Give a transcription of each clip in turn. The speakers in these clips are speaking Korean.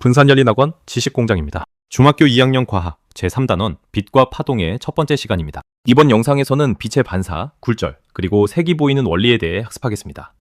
군산열린학원 지식공장입니다. 중학교 2학년 과학 제3단원 빛과 파동의 첫 번째 시간입니다. 이번 영상에서는 빛의 반사, 굴절, 그리고 색이 보이는 원리에 대해 학습하겠습니다.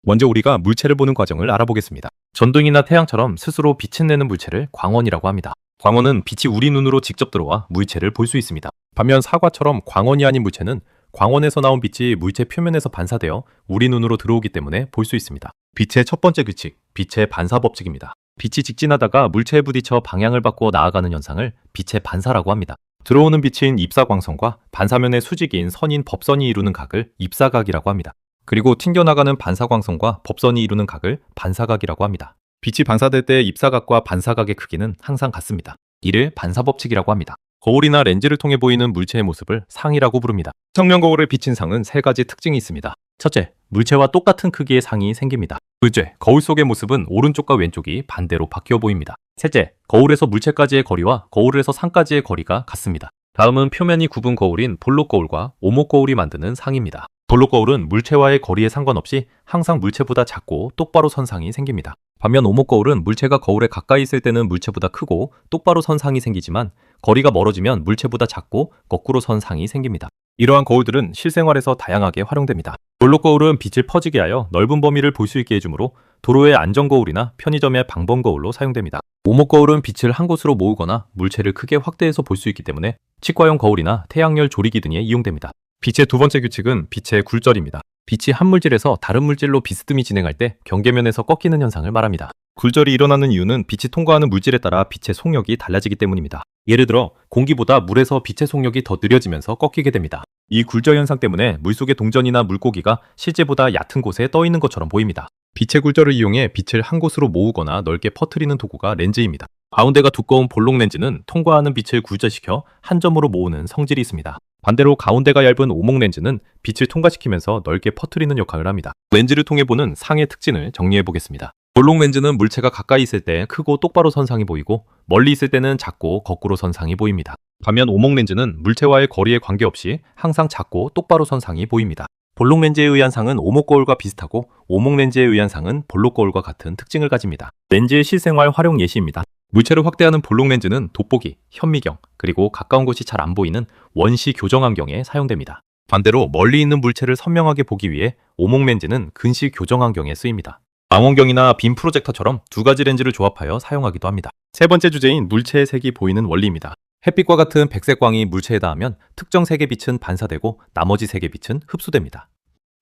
먼저 우리가 물체를 보는 과정을 알아보겠습니다. 전등이나 태양처럼 스스로 빛을 내는 물체를 광원이라고 합니다. 광원은 빛이 우리 눈으로 직접 들어와 물체를 볼 수 있습니다. 반면 사과처럼 광원이 아닌 물체는 광원에서 나온 빛이 물체 표면에서 반사되어 우리 눈으로 들어오기 때문에 볼 수 있습니다. 빛의 첫 번째 규칙, 빛의 반사 법칙입니다. 빛이 직진하다가 물체에 부딪혀 방향을 바꾸어 나아가는 현상을 빛의 반사라고 합니다. 들어오는 빛인 입사광선과 반사면의 수직인 선인 법선이 이루는 각을 입사각이라고 합니다. 그리고 튕겨나가는 반사광선과 법선이 이루는 각을 반사각이라고 합니다. 빛이 반사될 때 입사각과 반사각의 크기는 항상 같습니다. 이를 반사법칙이라고 합니다. 거울이나 렌즈를 통해 보이는 물체의 모습을 상이라고 부릅니다. 청명 거울에 비친 상은 세 가지 특징이 있습니다. 첫째, 물체와 똑같은 크기의 상이 생깁니다. 둘째, 거울 속의 모습은 오른쪽과 왼쪽이 반대로 바뀌어 보입니다. 셋째, 거울에서 물체까지의 거리와 거울에서 상까지의 거리가 같습니다. 다음은 표면이 굽은 거울인 볼록 거울과 오목 거울이 만드는 상입니다. 볼록 거울은 물체와의 거리에 상관없이 항상 물체보다 작고 똑바로 선 상이 생깁니다. 반면 오목 거울은 물체가 거울에 가까이 있을 때는 물체보다 크고 똑바로 선 상이 생기지만 거리가 멀어지면 물체보다 작고 거꾸로 선 상이 생깁니다. 이러한 거울들은 실생활에서 다양하게 활용됩니다. 볼록 거울은 빛을 퍼지게 하여 넓은 범위를 볼 수 있게 해주므로 도로의 안전 거울이나 편의점의 방범 거울로 사용됩니다. 오목 거울은 빛을 한 곳으로 모으거나 물체를 크게 확대해서 볼 수 있기 때문에 치과용 거울이나 태양열 조리기 등에 이용됩니다. 빛의 두 번째 규칙은 빛의 굴절입니다. 빛이 한 물질에서 다른 물질로 비스듬히 진행할 때 경계면에서 꺾이는 현상을 말합니다. 굴절이 일어나는 이유는 빛이 통과하는 물질에 따라 빛의 속력이 달라지기 때문입니다. 예를 들어 공기보다 물에서 빛의 속력이 더 느려지면서 꺾이게 됩니다. 이 굴절 현상 때문에 물속의 동전이나 물고기가 실제보다 얕은 곳에 떠 있는 것처럼 보입니다. 빛의 굴절을 이용해 빛을 한 곳으로 모으거나 넓게 퍼뜨리는 도구가 렌즈입니다. 가운데가 두꺼운 볼록 렌즈는 통과하는 빛을 굴절시켜 한 점으로 모으는 성질이 있습니다. 반대로 가운데가 얇은 오목 렌즈는 빛을 통과시키면서 넓게 퍼뜨리는 역할을 합니다. 렌즈를 통해 보는 상의 특징을 정리해 보겠습니다. 볼록 렌즈는 물체가 가까이 있을 때 크고 똑바로 선 상이 보이고 멀리 있을 때는 작고 거꾸로 선 상이 보입니다. 반면 오목 렌즈는 물체와의 거리에 관계없이 항상 작고 똑바로 선 상이 보입니다. 볼록 렌즈에 의한 상은 오목 거울과 비슷하고 오목 렌즈에 의한 상은 볼록 거울과 같은 특징을 가집니다. 렌즈의 실생활 활용 예시입니다. 물체를 확대하는 볼록 렌즈는 돋보기, 현미경, 그리고 가까운 곳이 잘 안 보이는 원시 교정 환경에 사용됩니다. 반대로 멀리 있는 물체를 선명하게 보기 위해 오목 렌즈는 근시 교정 환경에 쓰입니다. 망원경이나 빔 프로젝터처럼 두 가지 렌즈를 조합하여 사용하기도 합니다. 세 번째 주제인 물체의 색이 보이는 원리입니다. 햇빛과 같은 백색 광이 물체에 닿으면 특정 색의 빛은 반사되고 나머지 색의 빛은 흡수됩니다.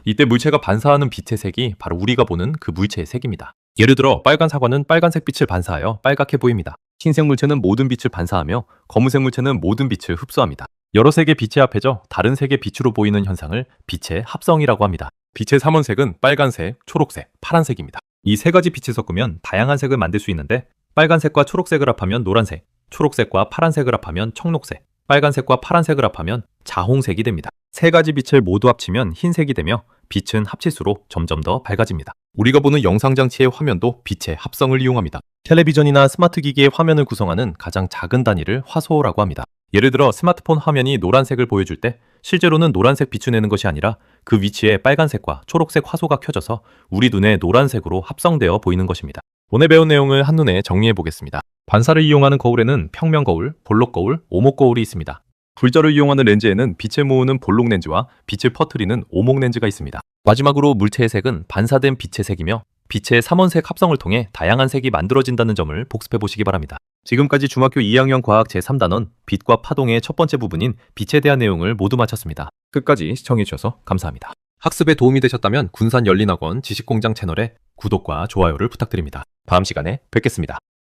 이때 물체가 반사하는 빛의 색이 바로 우리가 보는 그 물체의 색입니다. 예를 들어 빨간 사과는 빨간색 빛을 반사하여 빨갛게 보입니다. 흰색 물체는 모든 빛을 반사하며 검은색 물체는 모든 빛을 흡수합니다. 여러 색의 빛이 합해져 다른 색의 빛으로 보이는 현상을 빛의 합성이라고 합니다. 빛의 삼원색은 빨간색, 초록색, 파란색입니다. 이 세 가지 빛을 섞으면 다양한 색을 만들 수 있는데 빨간색과 초록색을 합하면 노란색, 초록색과 파란색을 합하면 청록색, 빨간색과 파란색을 합하면 자홍색이 됩니다. 세 가지 빛을 모두 합치면 흰색이 되며 빛은 합칠수록 점점 더 밝아집니다. 우리가 보는 영상장치의 화면도 빛의 합성을 이용합니다. 텔레비전이나 스마트 기기의 화면을 구성하는 가장 작은 단위를 화소라고 합니다. 예를 들어 스마트폰 화면이 노란색을 보여줄 때 실제로는 노란색 빛을 내는 것이 아니라 그 위치에 빨간색과 초록색 화소가 켜져서 우리 눈에 노란색으로 합성되어 보이는 것입니다. 오늘 배운 내용을 한눈에 정리해 보겠습니다. 반사를 이용하는 거울에는 평면 거울, 볼록 거울, 오목 거울이 있습니다. 굴절을 이용하는 렌즈에는 빛을 모으는 볼록 렌즈와 빛을 퍼뜨리는 오목 렌즈가 있습니다. 마지막으로 물체의 색은 반사된 빛의 색이며 빛의 삼원색 합성을 통해 다양한 색이 만들어진다는 점을 복습해 보시기 바랍니다. 지금까지 중학교 2학년 과학 제3단원 빛과 파동의 첫 번째 부분인 빛에 대한 내용을 모두 마쳤습니다. 끝까지 시청해 주셔서 감사합니다. 학습에 도움이 되셨다면 군산열린학원 지식공장 채널에 구독과 좋아요를 부탁드립니다. 다음 시간에 뵙겠습니다.